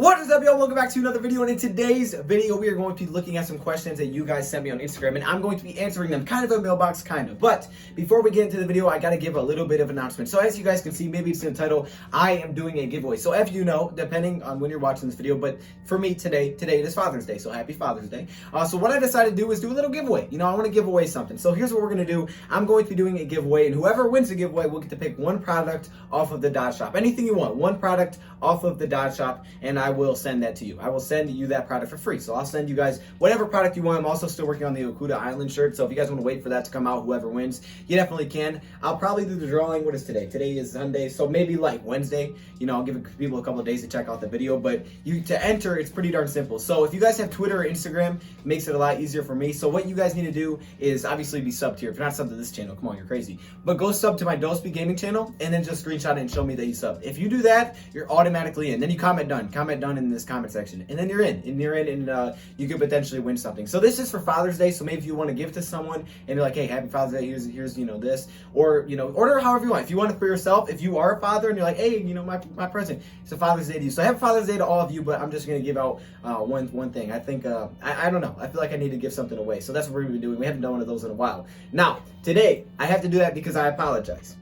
What is up, y'all? Welcome back to another video, and in today's video we are going to be looking at some questions that you guys sent me on Instagram, and I'm going to be answering them, kind of a mailbox, kind of. But before we get into the video, I gotta give a little bit of an announcement. So as you guys can see, maybe it's in the title, I am doing a giveaway. So if you know, depending on when you're watching this video, but for me today it is Father's Day, so happy Father's Day. So what I decided to do is do a little giveaway. You know, I want to give away something. So here's what we're gonna do. I'm going to be doing a giveaway, and whoever wins the giveaway will get to pick one product off of the Dodge Shop. Anything you want, one product off of the Dodge Shop, and I will send that to you. I will send you that product for free. So I'll send you guys whatever product you want. I'm also still working on the Okuda Island shirt, so if you guys want to wait for that to come out, whoever wins, you definitely can. I'll probably do the drawing. What is today? Today is Sunday, so maybe like Wednesday. You know, I'll give people a couple of days to check out the video, but to enter, it's pretty darn simple. So if you guys have Twitter or Instagram, it makes it a lot easier for me. So what you guys need to do is obviously be subbed here. If you're not subbed to this channel, come on, you're crazy. But go sub to my Dosby Gaming channel, and then just screenshot it and show me that you subbed. If you do that, you're automatically in. Then you comment done in this comment section, and then you're in, and you could potentially win something. So this is for Father's Day, so maybe if you want to give to someone and you're like, hey, happy Father's Day, here's you know this, or you know, order however you want. If you want it for yourself, if you are a father and you're like, hey, you know, my present, it's a Father's Day to you. So happy Father's Day to all of you, but I'm just gonna give out one thing. I think I don't know, I feel like I need to give something away, so that's what we're gonna be doing. We haven't done one of those in a while. Now today I have to do that because I apologize.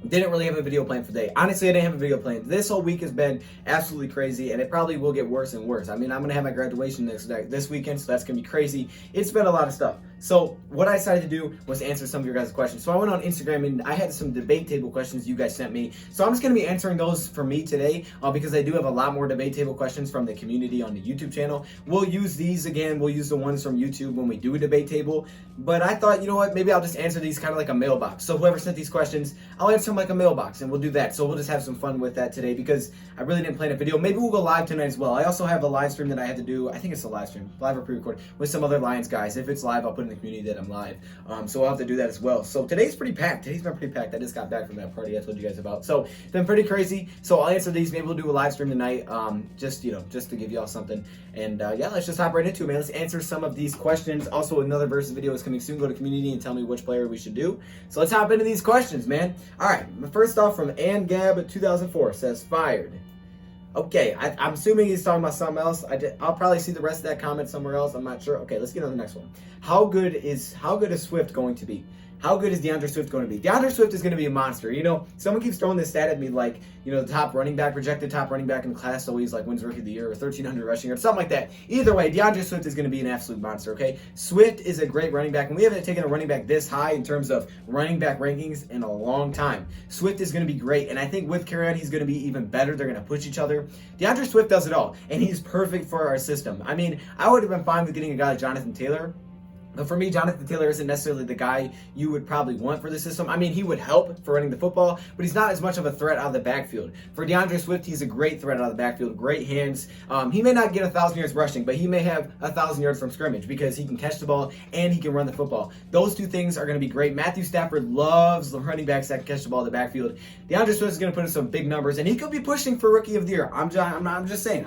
Didn't really have a video planned for today. Honestly, I didn't have a video planned. This whole week has been absolutely crazy, and it probably will get worse and worse. I mean, I'm going to have my graduation this weekend, so that's going to be crazy. It's been a lot of stuff. So what I decided to do was answer some of your guys' questions. So I went on Instagram, and I had some debate table questions you guys sent me. So I'm just going to be answering those for me today because I do have a lot more debate table questions from the community on the YouTube channel. We'll use these again. We'll use the ones from YouTube when we do a debate table. But I thought, you know what, maybe I'll just answer these kind of like a mailbox. So whoever sent these questions, I'll answer them like a mailbox, and we'll do that. So we'll just have some fun with that today because I really didn't plan a video. Maybe we'll go live tonight as well. I also have a live stream that I have to do. I think it's a live stream, live or pre-recorded, with some other Lions guys. If it's live, I'll put in the community that I'm live. So I'll have to do that as well. So today's pretty packed. Today's been pretty packed. I just got back from that party I told you guys about. So it's been pretty crazy. So I'll answer these. Maybe we'll do a live stream tonight. Just to give y'all something. And yeah, let's just hop right into it, man. Let's answer some of these questions. Also, another versus video is coming soon. Go to community and tell me which player we should do. So let's hop into these questions, man. All right. First off, from AnGab2004 says fired. Okay, I'm assuming he's talking about something else. I'll probably see the rest of that comment somewhere else. I'm not sure. Okay, let's get on the next one. How good is Swift going to be? How good is DeAndre Swift going to be? DeAndre Swift is going to be a monster. You know, someone keeps throwing this stat at me like, you know, the top running back, projected top running back in class always like wins Rookie of the Year or 1,300 rushing or something like that. Either way, DeAndre Swift is going to be an absolute monster, okay? Swift is a great running back, and we haven't taken a running back this high in terms of running back rankings in a long time. Swift is going to be great, and I think with Carrion, he's going to be even better. They're going to push each other. DeAndre Swift does it all, and he's perfect for our system. I mean, I would have been fine with getting a guy like Jonathan Taylor. But for me, Jonathan Taylor isn't necessarily the guy you would probably want for the system. I mean, he would help for running the football, but he's not as much of a threat out of the backfield. For DeAndre Swift, he's a great threat out of the backfield, great hands. He may not get 1,000 yards rushing, but he may have 1,000 yards from scrimmage because he can catch the ball and he can run the football. Those two things are going to be great. Matthew Stafford loves the running backs that can catch the ball in the backfield. DeAndre Swift is going to put in some big numbers, and he could be pushing for Rookie of the Year. I'm just saying.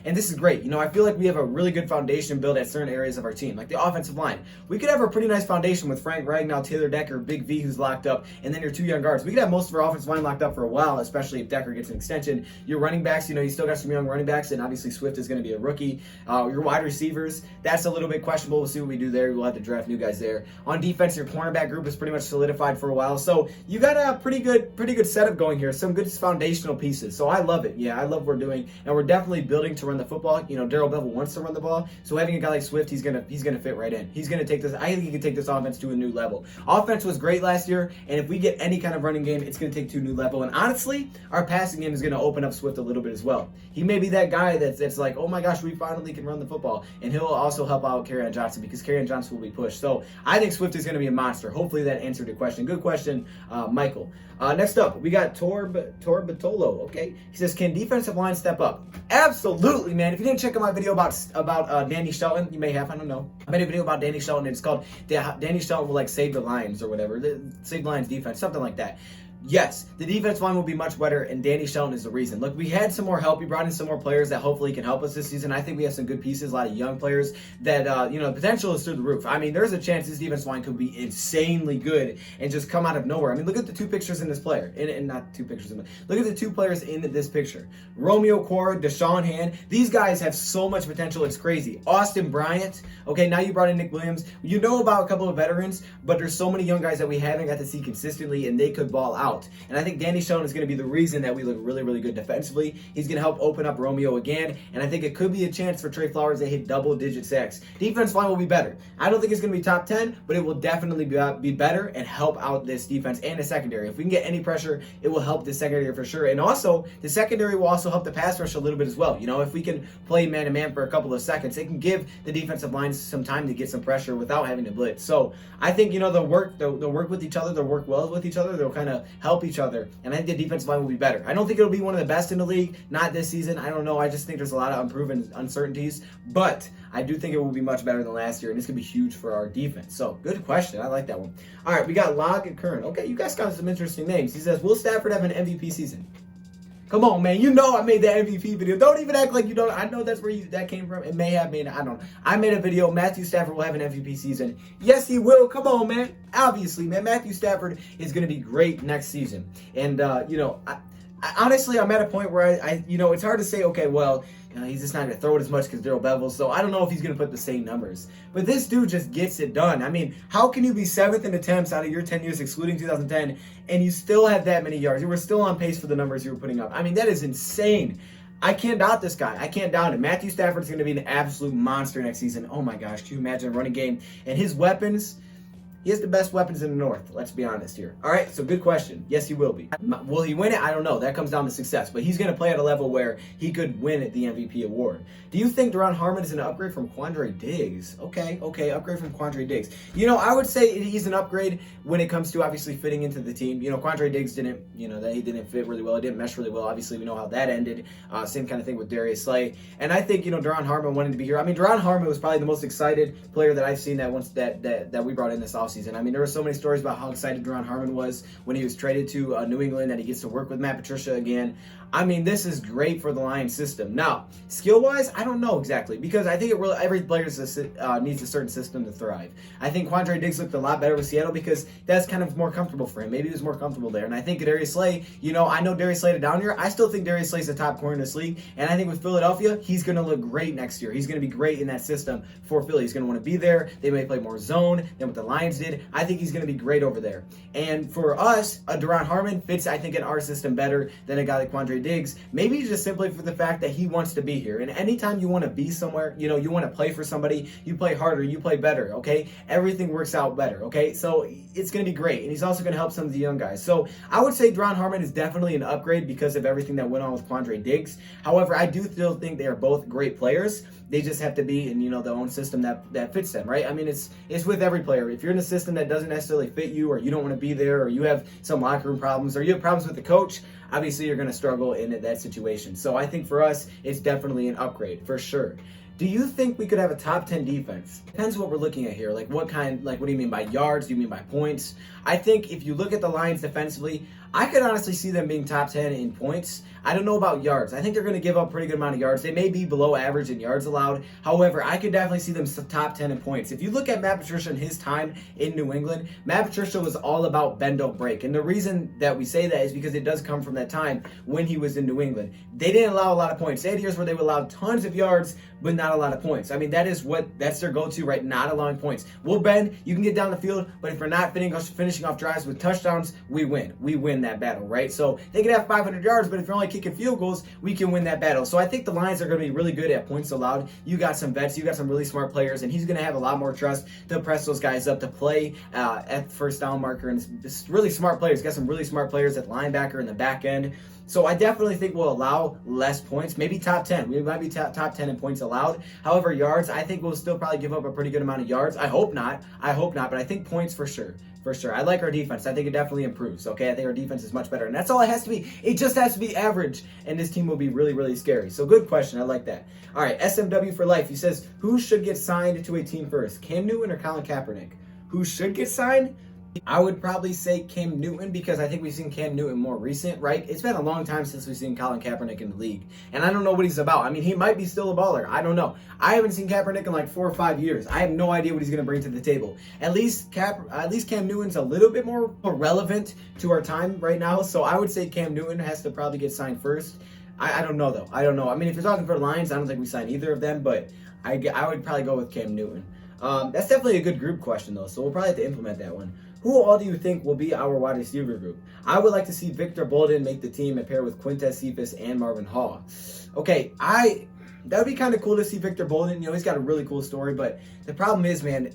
And this is great. You know, I feel like we have a really good foundation built at certain areas of our team, like the offensive line. We could have a pretty nice foundation with Frank Ragnow, Taylor Decker, Big V who's locked up, and then your two young guards. We could have most of our offensive line locked up for a while, especially if Decker gets an extension. Your running backs, you know, you still got some young running backs, and obviously Swift is going to be a rookie. Your wide receivers, that's a little bit questionable. We'll see what we do there. We'll have to draft new guys there. On defense, your cornerback group is pretty much solidified for a while. So you got a pretty good setup going here. Some good foundational pieces. So I love it. Yeah, I love what we're doing, and we're definitely building to run the football. You know, Darrell Bevel wants to run the ball, so having a guy like Swift, he's gonna fit right in. He's gonna take this. I think he can take this offense to a new level. Offense was great last year, and if we get any kind of running game, it's going to take to a new level. And honestly, our passing game is going to open up Swift a little bit as well. He may be that guy that's like, oh my gosh, we finally can run the football, and he'll also help out Kerryon Johnson because Kerryon Johnson will be pushed. So I think Swift is going to be a monster. Hopefully that answered your question. Good question, Michael. Next up, we got Torbatolo. Okay, he says, can defensive line step up? Absolutely, man. If you didn't check out my video about Danny Shelton, you may have. I don't know. I made a video about Danny Shelton. It's called Danny Shelton will like save the Lions or whatever, save the Lions defense, something like that. Yes, the defensive line will be much better, and Danny Shelton is the reason. Look, we had some more help. We brought in some more players that hopefully can help us this season. I think we have some good pieces, a lot of young players that, the potential is through the roof. I mean, there's a chance this defensive line could be insanely good and just come out of nowhere. I mean, look at the two pictures in this player. And not two pictures. Look at the two players in this picture. Romeo Core, Deshaun Hand. These guys have so much potential. It's crazy. Austin Bryant. Okay, now you brought in Nick Williams. You know about a couple of veterans, but there's so many young guys that we haven't got to see consistently, and they could ball out. And I think Danny Shelton is going to be the reason that we look really, really good defensively. He's going to help open up Romeo again, and I think it could be a chance for Trey Flowers to hit double-digit sacks. Defense line will be better. I don't think it's going to be top 10, but it will definitely be better and help out this defense and the secondary. If we can get any pressure, it will help the secondary for sure. And also, the secondary will also help the pass rush a little bit as well. You know, if we can play man-to-man for a couple of seconds, it can give the defensive lines some time to get some pressure without having to blitz. So I think, they'll work with each other. They'll work well with each other. They'll kind of help each other. And I think the defensive line will be better. I don't think it'll be one of the best in the league. Not this season. I don't know. I just think there's a lot of unproven uncertainties. But I do think it will be much better than last year. And it's going to be huge for our defense. So good question. I like that one. All right. We got Log and Kern. Okay. You guys got some interesting names. He says, will Stafford have an MVP season? Come on, man. You know I made that MVP video. Don't even act like you don't. I know that's where that came from. It may have been. I don't know. I made a video. Matthew Stafford will have an MVP season. Yes, he will. Come on, man. Obviously, man. Matthew Stafford is going to be great next season. And, honestly, I'm at a point where it's hard to say, okay, well, he's just not going to throw it as much because Daryl Bevels. So I don't know if he's going to put the same numbers. But this dude just gets it done. I mean, how can you be 7th in attempts out of your 10 years, excluding 2010, and you still have that many yards? You were still on pace for the numbers you were putting up. I mean, that is insane. I can't doubt this guy. I can't doubt it. Matthew Stafford's going to be an absolute monster next season. Oh, my gosh. Can you imagine a running game? And his weapons... He has the best weapons in the North. Let's be honest here. All right, so good question. Yes, he will be. Will he win it? I don't know. That comes down to success. But he's going to play at a level where he could win at the MVP award. Do you think Doron Harmon is an upgrade from Quandre Diggs? Okay, upgrade from Quandre Diggs. I would say he's an upgrade when it comes to obviously fitting into the team. Quandre Diggs didn't fit really well. It didn't mesh really well. Obviously, we know how that ended. Same kind of thing with Darius Slay. And I think, Doron Harmon wanted to be here. I mean, Doron Harmon was probably the most excited player that I've seen that we brought in this offseason. I mean, there were so many stories about how excited Doron Harmon was when he was traded to New England, and he gets to work with Matt Patricia again. I mean, this is great for the Lions system. Now, skill-wise, I don't know exactly, because I think every player needs a certain system to thrive. I think Quandre Diggs looked a lot better with Seattle because that's kind of more comfortable for him. Maybe he was more comfortable there. And I think Darius Slay, I know Darius Slay down here. I still think Darius Slay's the top corner in this league. And I think with Philadelphia, he's going to look great next year. He's going to be great in that system for Philly. He's going to want to be there. They may play more zone than what the Lions did. I think he's going to be great over there. And for us, Doron Harmon fits, I think, in our system better than a guy like Quandre Diggs. Maybe just simply for the fact that he wants to be here. And anytime you want to be somewhere, you want to play for somebody, you play harder, you play better, okay? Everything works out better, okay? So it's going to be great. And he's also going to help some of the young guys. So I would say Doron Harmon is definitely an upgrade because of everything that went on with Quandre Diggs. However, I do still think they are both great players. They just have to be in, their own system that fits them, right? I mean, it's with every player. If you're in a system that doesn't necessarily fit you, or you don't want to be there, or you have some locker room problems, or you have problems with the coach, obviously you're going to struggle in that situation. So I think for us, it's definitely an upgrade, for sure. Do you think we could have a top 10 defense? Depends what we're looking at here. What do you mean by yards? Do you mean by points? I think if you look at the Lions defensively, I could honestly see them being top 10 in points. I don't know about yards. I think they're going to give up a pretty good amount of yards. They may be below average in yards allowed. However, I could definitely see them top 10 in points. If you look at Matt Patricia and his time in New England, Matt Patricia was all about bend, don't break. And the reason that we say that is because it does come from that time when he was in New England. They didn't allow a lot of points. They had years where they would allow tons of yards, but not a lot of points. I mean, that's their go-to, right? Not allowing points. We'll bend, you can get down the field, but if we're not finishing off drives with touchdowns, we win. We win that battle, right? So they can have 500 yards, but if you're only kicking field goals, we can win that battle. So I think the Lions are going to be really good at points allowed. You got some vets, you got some really smart players, and he's going to have a lot more trust to press those guys up to play at first down marker. And it's really smart players. He's got some really smart players at linebacker in the back end. So I definitely think we'll allow less points, maybe top 10. We might be top 10 in points allowed. However, yards, I think we'll still probably give up a pretty good amount of yards. I hope not, but I think points for sure. For sure. I like our defense. I think it definitely improves, okay? I think our defense is much better. And that's all it has to be. It just has to be average, and this team will be really, really scary. So good question. I like that. All right, SMW for life. He says, who should get signed to a team first, Cam Newton or Colin Kaepernick? Who should get signed? I would probably say Cam Newton because I think we've seen Cam Newton more recent, right? It's been a long time since we've seen Colin Kaepernick in the league. And I don't know what he's about. I mean, he might be still a baller. I don't know. I haven't seen Kaepernick in like 4 or 5 years. I have no idea what he's going to bring to the table. At least Cam Newton's a little bit more relevant to our time right now. So I would say Cam Newton has to probably get signed first. I don't know, though. I don't know. I mean, if you're talking for the Lions, I don't think we sign either of them. But I would probably go with Cam Newton. That's definitely a good group question, though. So we'll probably have to implement that one. Who all do you think will be our wide receiver group? I would like to see Victor Bolden make the team and pair with Quintez Cephas and Marvin Hall. Okay, that would be kind of cool to see Victor Bolden. You know, he's got a really cool story, but the problem is, man,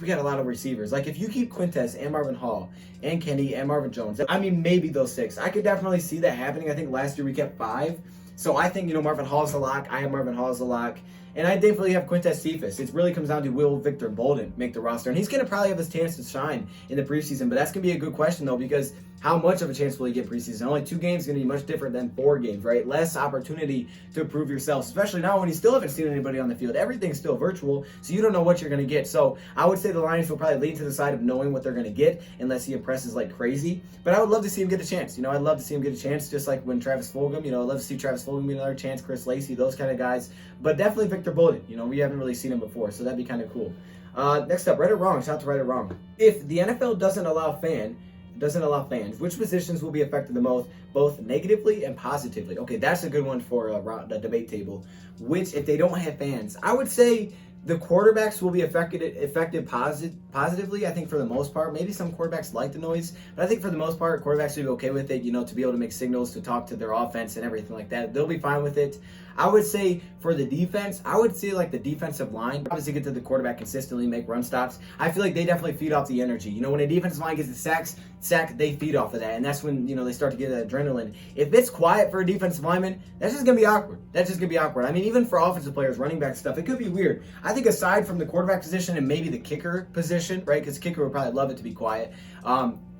we got a lot of receivers. Like, if you keep Quintez and Marvin Hall and Kenny and Marvin Jones, I mean, maybe those 6. I could definitely see that happening. I think last year we kept 5. So I think, Marvin Hall's a lock. I have Marvin Hall as a lock. And I definitely have Quintez Cephas. It really comes down to will Victor Bolden make the roster. And he's going to probably have his chance to shine in the preseason. But that's going to be a good question, though, because how much of a chance will he get preseason? Only 2 games is going to be much different than 4 games, right? Less opportunity to prove yourself, especially now when you still haven't seen anybody on the field. Everything's still virtual, so you don't know what you're going to get. So I would say the Lions will probably lean to the side of knowing what they're going to get unless he impresses like crazy. But I would love to see him get a chance. I'd love to see him get a chance, just like when Travis Fulgham, I'd love to see Travis Fulgham get another chance, Chris Lacey, those kind of guys. But definitely Victor Bolden. We haven't really seen him before, so that'd be kind of cool. Next up, right or wrong? Shout out to right or wrong. If the NFL doesn't allow fans, which positions will be affected the most, both negatively and positively? Okay, that's a good one for the debate table. Which, if they don't have fans, I would say the quarterbacks will be affected positively, I think, for the most part. Maybe some quarterbacks like the noise, but I think for the most part, quarterbacks will be okay with it, to be able to make signals, to talk to their offense and everything like that. They'll be fine with it. I would say for the defense, I would say like the defensive line, obviously get to the quarterback consistently, make run stops. I feel like they definitely feed off the energy. When a defensive line gets a sack, they feed off of that, and that's when, they start to get that adrenaline. If it's quiet for a defensive lineman, that's just going to be awkward. I mean, even for offensive players, running back stuff, it could be weird. I think aside from the quarterback position and maybe the kicker position, right, because the kicker would probably love it to be quiet,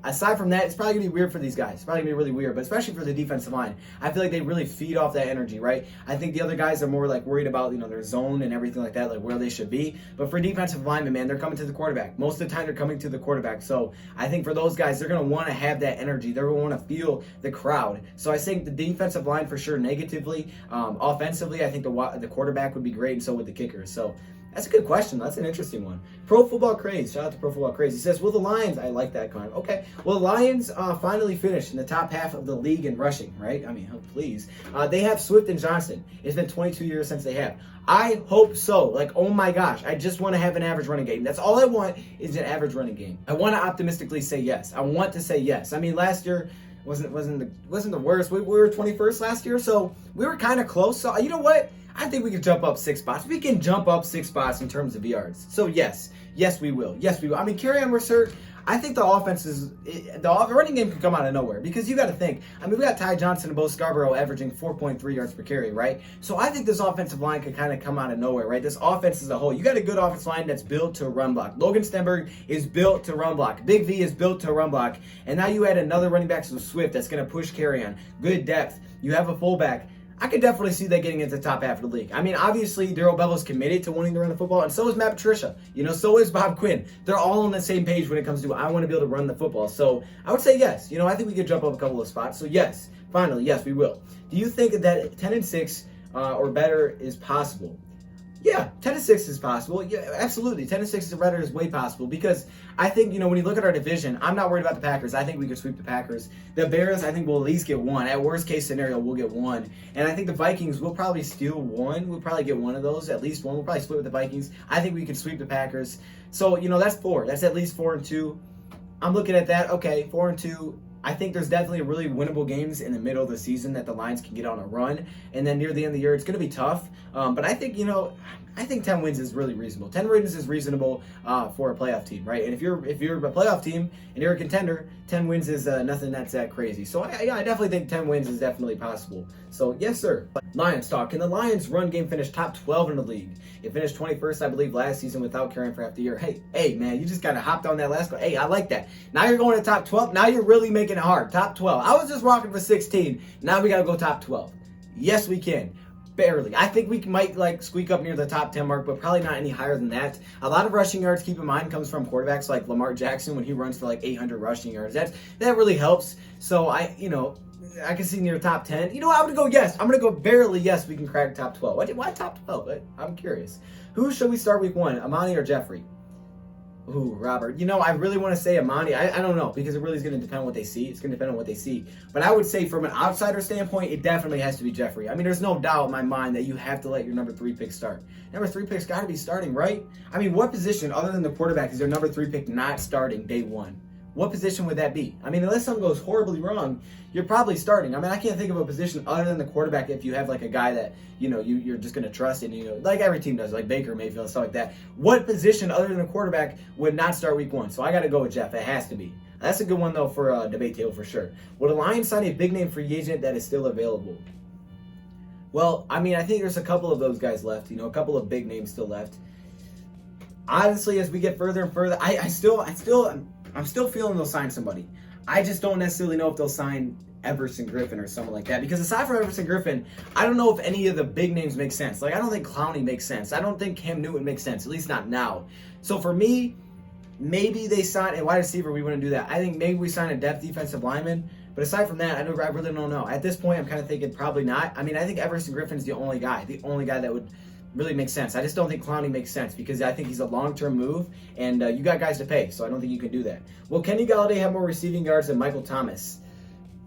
aside from that, it's probably going to be weird for these guys. It's probably going to be really weird, but especially for the defensive line. I feel like they really feed off that energy, right? I think the other guys are more like worried about, their zone and everything like that, like where they should be. But for defensive linemen, man, they're coming to the quarterback. Most of the time, they're coming to the quarterback. So I think for those guys, they're going to want to have that energy. They're going to want to feel the crowd. So I think the defensive line for sure negatively. Offensively, I think the quarterback would be great, and so would the kickers. So that's a good question. That's an interesting one. Pro Football Craze. Shout out to Pro Football Craze. He says, will the Lions, I like that comment. Okay. Well, the Lions finally finished in the top half of the league in rushing, right? I mean, oh, please. They have Swift and Johnson. It's been 22 years since they have. I hope so. Like, oh my gosh. I just want to have an average running game. That's all I want is an average running game. I want to optimistically say yes. I want to say yes. I mean, last year wasn't the worst. We were 21st last year, so we were kind of close. So you know what? I think we can jump up 6 spots. We can jump up 6 spots in terms of yards. So yes, we will. Yes, we will. I mean, Kerryon was hurt. I think the running game could come out of nowhere because you got to think. I mean, we got Ty Johnson and Bo Scarborough averaging 4.3 yards per carry, right? So I think this offensive line could kind of come out of nowhere, right? This offense as a whole. You got a good offensive line that's built to run block. Logan Stenberg is built to run block. Big V is built to run block. And now you add another running back to Swift that's going to push Kerryon. Good depth. You have a fullback. I could definitely see that getting into the top half of the league. I mean, obviously, Darrell Bevel's committed to wanting to run the football, and so is Matt Patricia. So is Bob Quinn. They're all on the same page when it comes to, I want to be able to run the football. So I would say yes. I think we could jump up a couple of spots. So yes, finally, yes, we will. Do you think that 10-6 or better is possible? Yeah, 10-6 is possible. Yeah, absolutely. 10-6 or better is way possible because I think, when you look at our division, I'm not worried about the Packers. I think we could sweep the Packers. The Bears, I think we'll at least get 1. At worst case scenario, we'll get 1. And I think the Vikings will probably steal 1. We'll probably get 1 of those, at least 1. We'll probably split with the Vikings. I think we could sweep the Packers. So, that's 4. That's at least 4-2. I'm looking at that. Okay, 4-2. I think there's definitely really winnable games in the middle of the season that the Lions can get on a run. And then near the end of the year, it's going to be tough. But I think, I think 10 wins is really reasonable. 10 wins is reasonable for a playoff team, right? And if you're a playoff team and you're a contender, 10 wins is nothing that's that crazy. So I definitely think 10 wins is definitely possible. So yes, sir. Lions talk. Can the Lions run game finish top 12 in the league? It finished 21st, I believe, last season without carrying for half the year. Hey, man, you just kind of hopped on that last one. Hey, I like that. Now you're going to top 12. Now you're really making it hard. Top 12. I was just rocking for 16. Now we got to go top 12. Yes, we can. barely. I think we might like squeak up near the top 10 mark, but probably not any higher than that. A lot of rushing yards, keep in mind, comes from quarterbacks like Lamar Jackson when he runs for like 800 rushing yards. That really helps. So I can see near top 10. You know what? I'm going to go yes. I'm going to go barely yes, we can crack top 12. Why top 12? I'm curious. Who should we start week 1, Amani or Jeffrey? Ooh, Robert. I really want to say Amani. I don't know, because it really is going to depend on what they see. It's going to depend on what they see. But I would say from an outsider standpoint, it definitely has to be Jeffrey. I mean, there's no doubt in my mind that you have to let your number 3 pick start. Number 3 pick's got to be starting, right? I mean, what position other than the quarterback is your number 3 pick not starting day 1? What position would that be? I mean, unless something goes horribly wrong, you're probably starting. I mean, I can't think of a position other than the quarterback if you have like a guy that, you're just going to trust and, like every team does, like Baker Mayfield and stuff like that. What position other than the quarterback would not start week 1? So I got to go with Jeff. It has to be. That's a good one, though, for a debate table for sure. Would the Lions sign a big name free agent that is still available? Well, I mean, I think there's a couple of those guys left, a couple of big names still left. Honestly, as we get further and further, I'm still feeling they'll sign somebody. I just don't necessarily know if they'll sign Everson Griffin or someone like that. Because aside from Everson Griffin, I don't know if any of the big names make sense. Like, I don't think Clowney makes sense. I don't think Cam Newton makes sense, at least not now. So for me, maybe they sign a wide receiver. We wouldn't do that. I think maybe we sign a depth defensive lineman. But aside from that, I really don't know. At this point, I'm kind of thinking probably not. I mean, I think Everson Griffin's the only guy that would really makes sense. I just don't think Clowney makes sense because I think he's a long-term move, and you got guys to pay, so I don't think you can do that. Will Kenny Golladay have more receiving yards than Michael Thomas?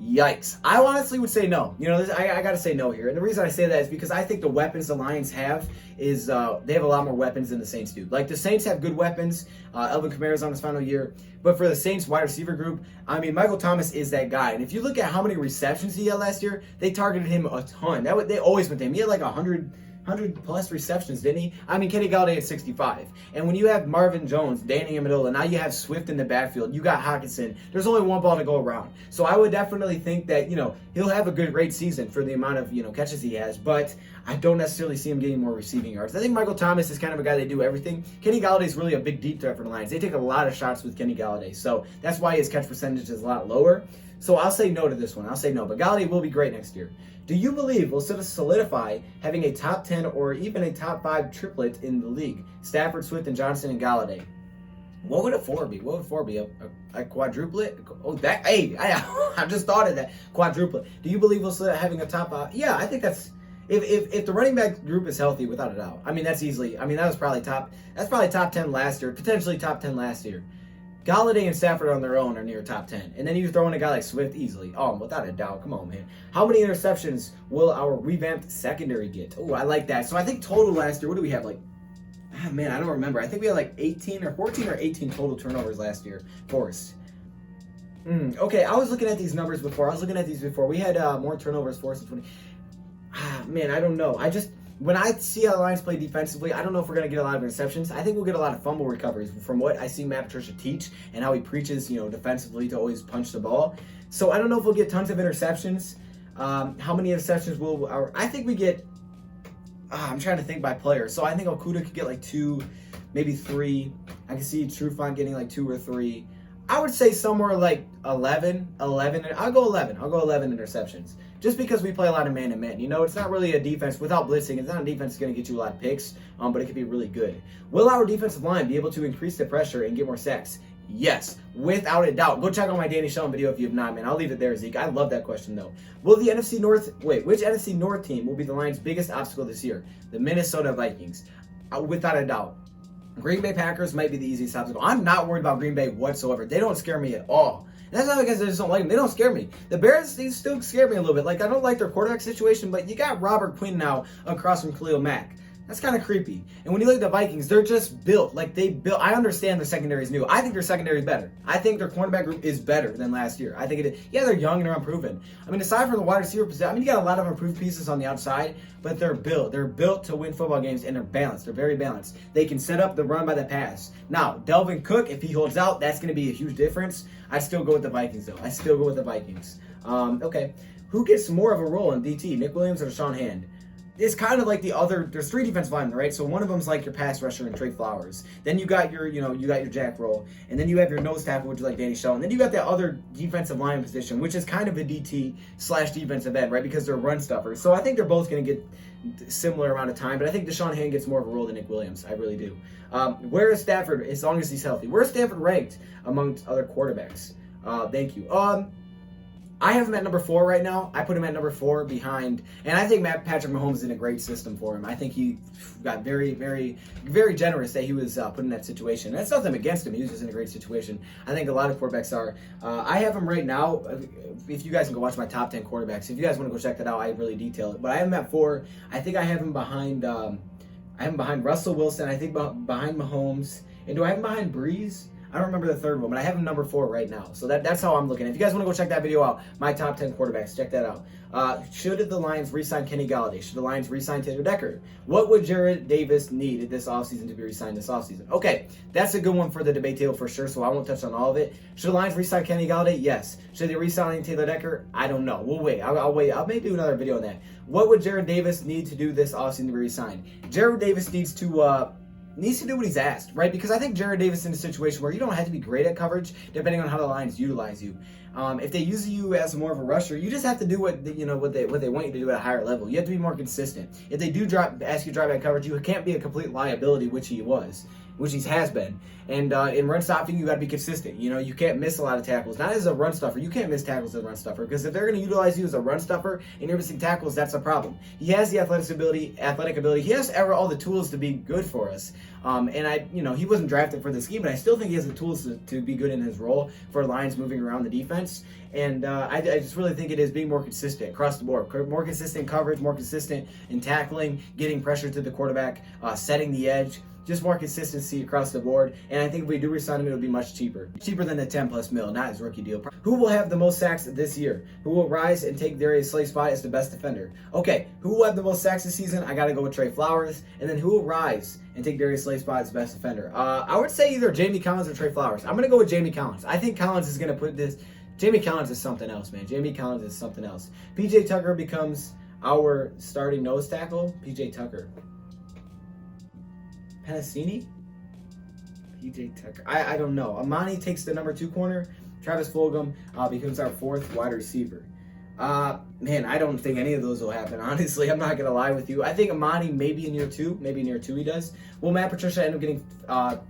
Yikes. I honestly would say no. I got to say no here. And the reason I say that is because I think the weapons the Lions have is they have a lot more weapons than the Saints do. Like, the Saints have good weapons. Alvin Kamara's on his final year. But for the Saints wide receiver group, I mean, Michael Thomas is that guy. And if you look at how many receptions he had last year, they targeted him a ton. They always went to him. He had like 100 plus receptions, didn't he? I mean, Kenny Golladay at 65. And when you have Marvin Jones, Danny Amendola, now you have Swift in the backfield, you got Hawkinson, there's only one ball to go around. So I would definitely think that, he'll have a great season for the amount of, catches he has, but I don't necessarily see him getting more receiving yards. I think Michael Thomas is kind of a guy that do everything. Kenny Golladay is really a big deep threat for the Lions. They take a lot of shots with Kenny Golladay, so that's why his catch percentage is a lot lower. So I'll say no to this one. I'll say no, but Golladay will be great next year. Do you believe we'll solidify having a top 10 or even a top 5 triplet in the league? Stafford, Swift, and Johnson and Golladay. What would a 4 be? What would 4 be? A quadruplet? Oh, that. Hey, I just thought of that. Quadruplet. Do you believe we'll start having a top 5? Yeah, I think that's. If the running back group is healthy, without a doubt. I mean, that's easily. I mean, that was probably top. That's probably top 10 last year. Potentially top 10 last year. Golladay and Stafford on their own are near top 10. And then you throw in a guy like Swift easily. Oh, without a doubt. Come on, man. How many interceptions will our revamped secondary get? Oh, I like that. So I think total last year, what do we have? Like, man, I don't remember. I think we had like 14 or 18 total turnovers last year. Forced. Okay, I was looking at these numbers before. We had more turnovers forced in 20. Man, I don't know. When I see how the Lions play defensively, I don't know if we're going to get a lot of interceptions. I think we'll get a lot of fumble recoveries from what I see Matt Patricia teach and how he preaches, defensively to always punch the ball. So I don't know if we'll get tons of interceptions. How many interceptions I think we get, I'm trying to think by player. So I think Okuda could get like 2, maybe 3. I can see Trufant getting like 2 or 3. I would say somewhere like 11. I'll go 11 interceptions. Just because we play a lot of man-to-man. It's not really a defense without blitzing. It's not a defense that's going to get you a lot of picks, but it could be really good. Will our defensive line be able to increase the pressure and get more sacks? Yes, without a doubt. Go check out my Danny Shelton video if you have not, man. I'll leave it there, Zeke. I love that question, though. Which NFC North team will be the Lions' biggest obstacle this year? The Minnesota Vikings. Without a doubt. Green Bay Packers might be the easiest obstacle. I'm not worried about Green Bay whatsoever. They don't scare me at all. That's not because I just don't like them. They don't scare me. The Bears, they still scare me a little bit. Like, I don't like their quarterback situation, but you got Robert Quinn now across from Khalil Mack. That's kind of creepy. And when you look at the Vikings, they're just built. I understand their secondary is new. I think their secondary is better. I think their cornerback group is better than last year. I think it is. Yeah, they're young and they're unproven. I mean, aside from the wide receiver position, you got a lot of improved pieces on the outside, but they're built. They're built to win football games, and they're balanced. They're very balanced. They can set up the run by the pass. Now, Delvin Cook, if he holds out, that's going to be a huge difference. I'd still go with the Vikings, though. Okay. Who gets more of a role in DT, Nick Williams or Deshaun Hand? it's kind of like the other. There's 3 defensive linemen, right? So one of them's like your pass rusher and Trey Flowers. Then you got your, you got your Jack Roll, and then you have your nose tackle, which is like Danny Shelton. Then you got that other defensive line position, which is kind of a DT/defensive end, right? Because they're run stuffers. So I think they're both going to get similar amount of time, but I think Deshaun Hand gets more of a role than Nick Williams. I really do. Where is Stafford, as long as he's healthy? Where's Stafford ranked amongst other quarterbacks? Thank you. I have him at number 4 right now. I put him at number 4 behind, and I think Patrick Mahomes is in a great system for him. I think he got very, very, very generous that he was put in that situation. That's nothing against him. He was just in a great situation. I think a lot of quarterbacks are. I have him right now. If you guys can go watch my top 10 quarterbacks, if you guys want to go check that out, I really detail it. But I have him at 4. I think I have him behind. I have him behind Russell Wilson. I think behind Mahomes. And do I have him behind Breeze? I don't remember the third one, but I have him number 4 right now. So that's how I'm looking. If you guys want to go check that video out, my top 10 quarterbacks, check that out. Should the Lions re-sign Kenny Galladay? Should the Lions re-sign Taylor Decker? What would Jaron Davis need this offseason to be re-signed this offseason? Okay, that's a good one for the debate table for sure, so I won't touch on all of it. Should the Lions re-sign Kenny Galladay? Yes. Should they re-sign Taylor Decker? I don't know. We'll wait. I'll wait. I'll maybe do another video on that. What would Jaron Davis need to do this offseason to be re-signed? Jaron Davis needs to do what he's asked, right? Because I think Jaron Davis is in a situation where you don't have to be great at coverage, depending on how the Lions utilize you. If they use you as more of a rusher, you just have to do what they want you to do at a higher level. You have to be more consistent. If they do ask you to drive back coverage, you can't be a complete liability, which he has been. And in run stopping, you got to be consistent. You can't miss a lot of tackles. Not as a run stuffer. You can't miss tackles as a run stuffer, because if they're going to utilize you as a run stuffer and you're missing tackles, that's a problem. He has the athletic ability. He has all the tools to be good for us. And he wasn't drafted for the scheme, but I still think he has the tools to be good in his role for Lions moving around the defense. And I just really think it is being more consistent across the board. More consistent coverage, more consistent in tackling, getting pressure to the quarterback, setting the edge. Just more consistency across the board. And I think if we do resign him, it'll be much cheaper. Cheaper than the 10+ mil, not his rookie deal. Who will have the most sacks this year? Who will rise and take Darius Slay's spot as the best defender? Okay, who will have the most sacks this season? I got to go with Trey Flowers. And then who will rise and take Darius Slay's spot as the best defender? I would say either Jamie Collins or Trey Flowers. I'm going to go with Jamie Collins. I think Collins is going to put this. Jamie Collins is something else, man. Jamie Collins is something else. PJ Tucker becomes our starting nose tackle. PJ Tucker. Penasini? PJ Tucker. I don't know. Amani takes the number 2 corner. Travis Fulgham becomes our 4th wide receiver. Man, I don't think any of those will happen, honestly. I'm not going to lie with you. I think Amani maybe in year 2. Maybe in year 2 he does. Will Matt Patricia end up getting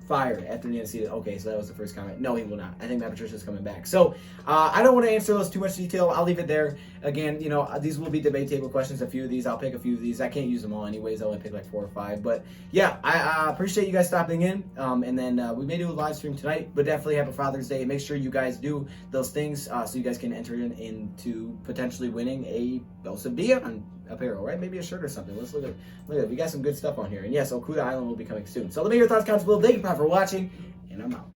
fired after the NFC? Okay, so that was the first comment. No, he will not. I think Matt Patricia's coming back. So, I don't want to answer those too much detail. I'll leave it there. Again, these will be debate table questions. A few of these. I'll pick a few of these. I can't use them all anyways. I'll only pick like 4 or 5. But, yeah, I appreciate you guys stopping in. And then we may do a live stream tonight. But definitely have a Father's Day. Make sure you guys do those things so you guys can enter into potentially winning a Belsa Dion apparel, right? Maybe a shirt or something. Let's look at it. We got some good stuff on here. And yes, Okuda Island will be coming soon. So let me hear your thoughts, comments below. Thank you for watching, and I'm out.